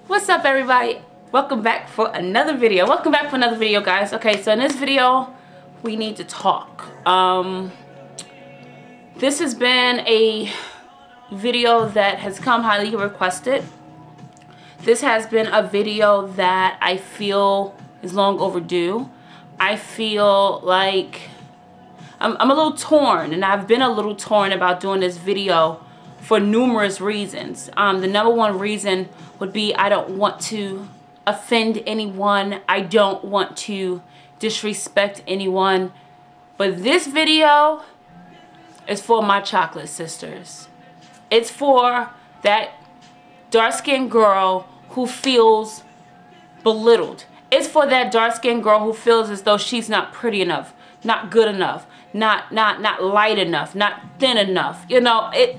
What's up, everybody? Welcome back for another video. Guys. Okay, so in this video we need to talk. This has been a video that has come highly requested. This has been a video that I feel is long overdue. I feel like I'm a little torn, and I've been a little torn about doing this video for numerous reasons. The number one reason would be I don't want to offend anyone. I don't want to disrespect anyone. But this video is for my chocolate sisters. It's for that dark-skinned girl who feels belittled. It's for that dark-skinned girl who feels as though she's not pretty enough, not good enough, not light enough, not thin enough. You know, it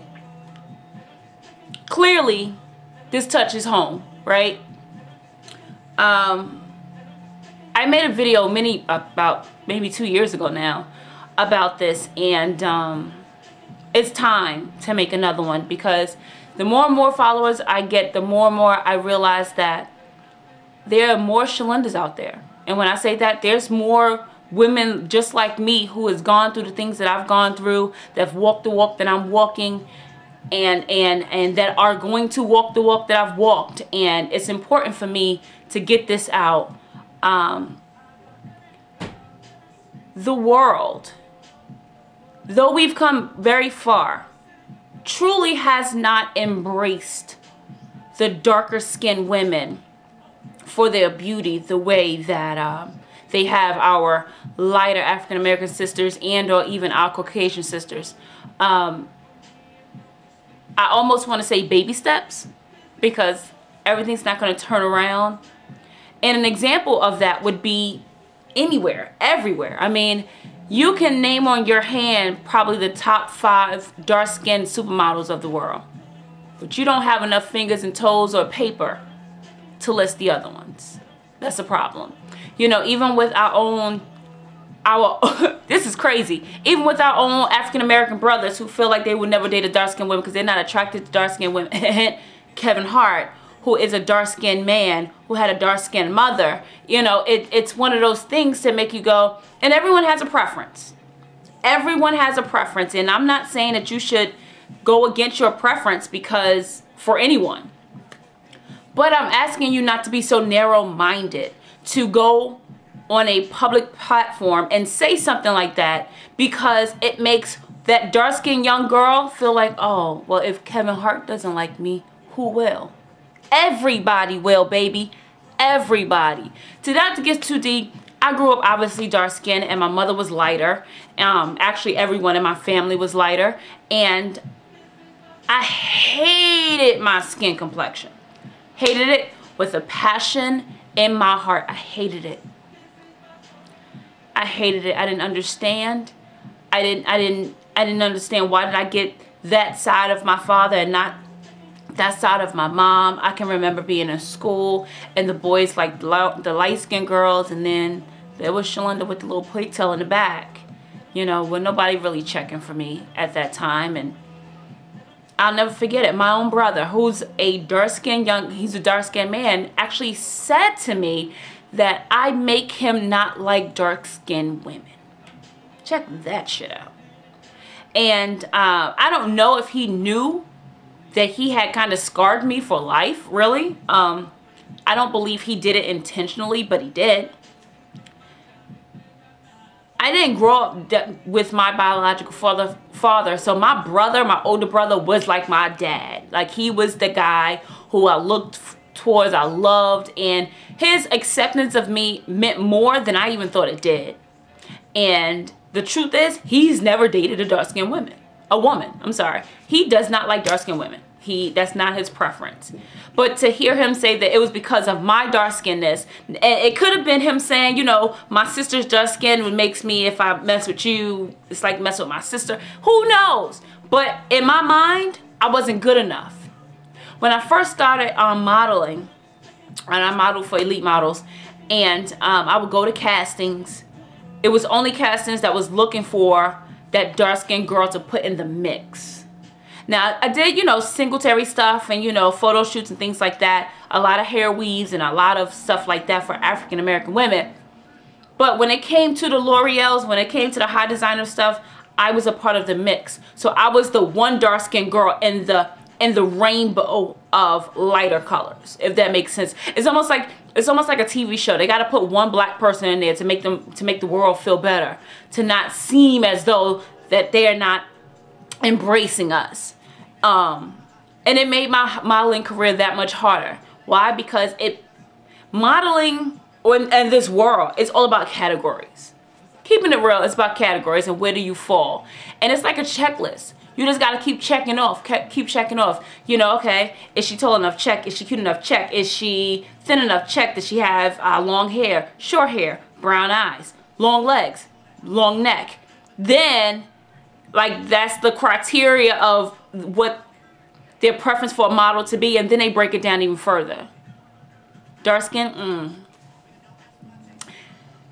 clearly this touches home, right? I made a video about maybe 2 years ago now about this, and it's time to make another one, because the more and more followers I get, the more and more I realize that there are more Shlindas out there. And when I say that, there's more women just like me who has gone through the things that I've gone through, that have walked the walk that I'm walking, and that are going to walk the walk that I've walked. And it's important for me to get this out. The world, though we've come very far, truly has not embraced the darker skinned women for their beauty the way that they have our lighter African American sisters and or even our Caucasian sisters. I almost want to say baby steps, because everything's not going to turn around. And an example of that would be anywhere, everywhere. I mean, you can name on your hand probably the top 5 dark-skinned supermodels of the world, but you don't have enough fingers and toes or paper to list the other ones. That's a problem. You know, even with this is crazy. Even with our own African-American brothers who feel like they would never date a dark-skinned woman because they're not attracted to dark-skinned women. Kevin Hart, who is a dark-skinned man who had a dark-skinned mother. You know, it's one of those things to make you go, and everyone has a preference. Everyone has a preference, and I'm not saying that you should go against your preference because for anyone. But I'm asking you not to be so narrow-minded to go on a public platform and say something like that, because it makes that dark-skinned young girl feel like, oh, well, if Kevin Hart doesn't like me, who will? Everybody will, baby. Everybody. Not to get too deep, I grew up obviously dark-skinned, and my mother was lighter. Actually, everyone in my family was lighter, and I hated my skin complexion. Hated it with a passion in my heart. I hated it. I hated it. I didn't understand. I didn't understand, why did I get that side of my father and not that side of my mom. I can remember being in school and the boys like the light-skinned girls, and then there was Shlinda with the little pigtail in the back, you know, with nobody really checking for me at that time. And I'll never forget it. My own brother, who's a dark-skinned he's a dark-skinned man, actually said to me that I make him not like dark-skinned women. Check that shit out. And I don't know if he knew that he had kind of scarred me for life, really. I don't believe he did it intentionally, but he did. I didn't grow up with my biological father, so my brother, my older brother, was like my dad. Like, he was the guy who I looked towards, I loved, and his acceptance of me meant more than I even thought it did. And the truth is, he's never dated a dark-skinned woman. I'm sorry. He does not like dark-skinned women. That's not his preference. But to hear him say that it was because of my dark-skinnedness, and it could have been him saying, you know, my sister's dark skin makes me, if I mess with you, it's like mess with my sister. Who knows? But in my mind, I wasn't good enough. When I first started modeling, and I modeled for Elite Models, and I would go to castings. It was only castings that was looking for that dark-skinned girl to put in the mix. Now, I did, you know, singletary stuff and, you know, photo shoots and things like that. A lot of hair weaves and a lot of stuff like that for African American women. But when it came to the L'Oreals, when it came to the high designer stuff, I was a part of the mix. So I was the one dark-skinned girl in the rainbow of lighter colors, if that makes sense. It's almost like a TV show. They got to put one black person in there to make the world feel better, to not seem as though that they are not embracing us. And it made my modeling career that much harder. Why? Because modeling and this world is all about categories. Keeping it real, it's about categories and where do you fall. And it's like a checklist. You just got to keep checking off, keep checking off. You know, okay, is she tall enough? Check. Is she cute enough? Check. Is she thin enough? Check. Does she have long hair, short hair, brown eyes, long legs, long neck? Then, like, that's the criteria of what their preference for a model to be, and then they break it down even further. Dark skin,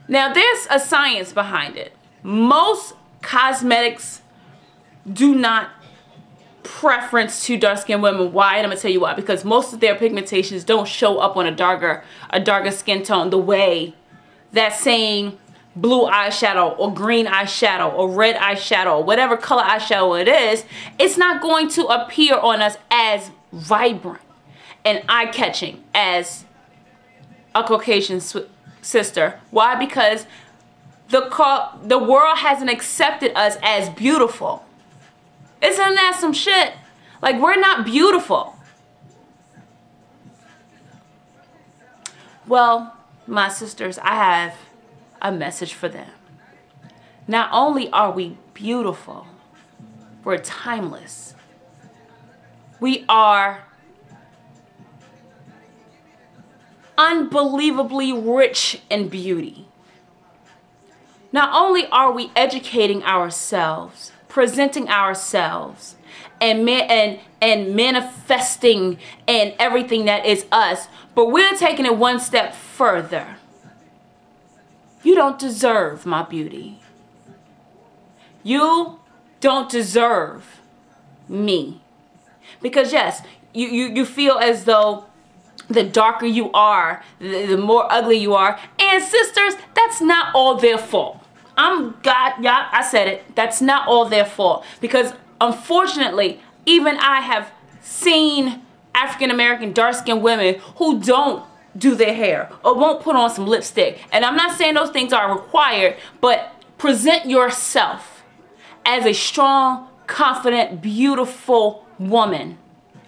Now, there's a science behind it. Most cosmetics do not preference to dark-skinned women. Why? And I'm going to tell you why. Because most of their pigmentations don't show up on a darker skin tone the way that saying blue eyeshadow or green eyeshadow or red eyeshadow, whatever color eyeshadow it is, it's not going to appear on us as vibrant and eye-catching as a Caucasian sister. Why? Because the world hasn't accepted us as beautiful. Isn't that some shit? Like, we're not beautiful. Well, my sisters, I have a message for them. Not only are we beautiful, we're timeless. We are unbelievably rich in beauty. Not only are we educating ourselves, presenting ourselves, and manifesting and everything that is us, but we're taking it one step further. You don't deserve my beauty. You don't deserve me. Because yes, you feel as though the darker you are, the more ugly you are. And sisters, that's not all their fault. I said it. That's not all their fault. Because unfortunately, even I have seen African American dark-skinned women who don't do their hair or won't put on some lipstick. And I'm not saying those things are required, but present yourself as a strong, confident, beautiful woman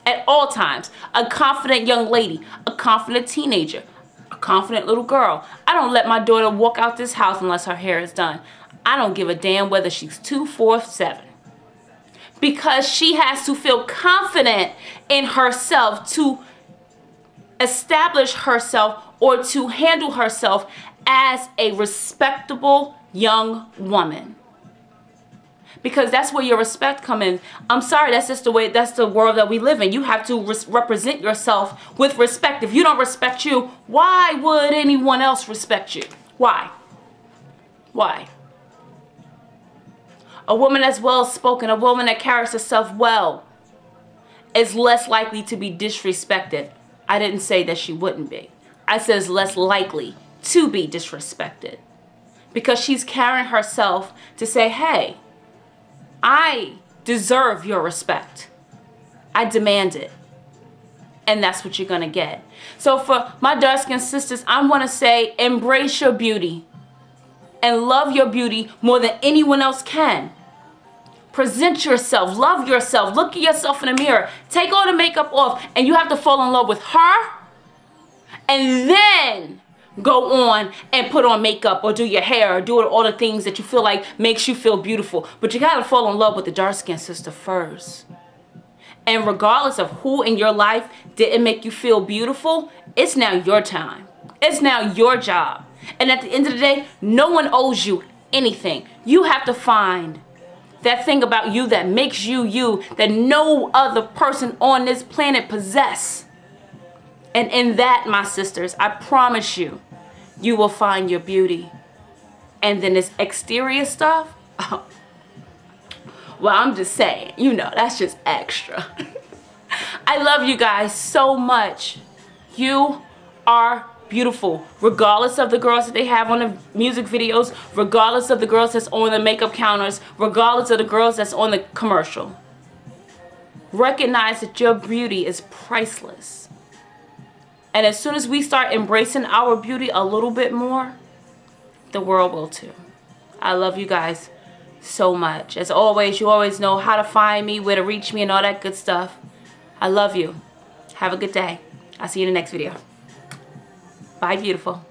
at all times. A confident young lady, a confident teenager, a confident little girl. I don't let my daughter walk out this house unless her hair is done. I don't give a damn whether she's 2, 4, 7. Because she has to feel confident in herself to establish herself or to handle herself as a respectable young woman. Because that's where your respect comes in. I'm sorry, that's just the way, that's the world that we live in. You have to represent yourself with respect. If you don't respect you, why would anyone else respect you? Why? Why? A woman that's well-spoken, a woman that carries herself well, is less likely to be disrespected. I didn't say that she wouldn't be. I said is less likely to be disrespected. Because she's carrying herself to say, hey, I deserve your respect. I demand it. And that's what you're going to get. So for my dark-skinned sisters, I want to say embrace your beauty. And love your beauty more than anyone else can. Present yourself. Love yourself. Look at yourself in the mirror. Take all the makeup off. And you have to fall in love with her. And then go on and put on makeup or do your hair or do all the things that you feel like makes you feel beautiful. But you got to fall in love with the dark-skinned sister first. And regardless of who in your life didn't make you feel beautiful, it's now your time. It's now your job. And at the end of the day, no one owes you anything. You have to find that thing about you that makes you you, that no other person on this planet possess. And in that, my sisters, I promise you, you will find your beauty. And then this exterior stuff, Well, I'm just saying, you know, that's just extra. I love you guys so much. You are beautiful, regardless of the girls that they have on the music videos, regardless of the girls that's on the makeup counters, regardless of the girls that's on the commercial. Recognize that your beauty is priceless. And as soon as we start embracing our beauty a little bit more, the world will too. I love you guys so much. As always, you always know how to find me, where to reach me, and all that good stuff. I love you. Have a good day. I'll see you in the next video. Bye, beautiful.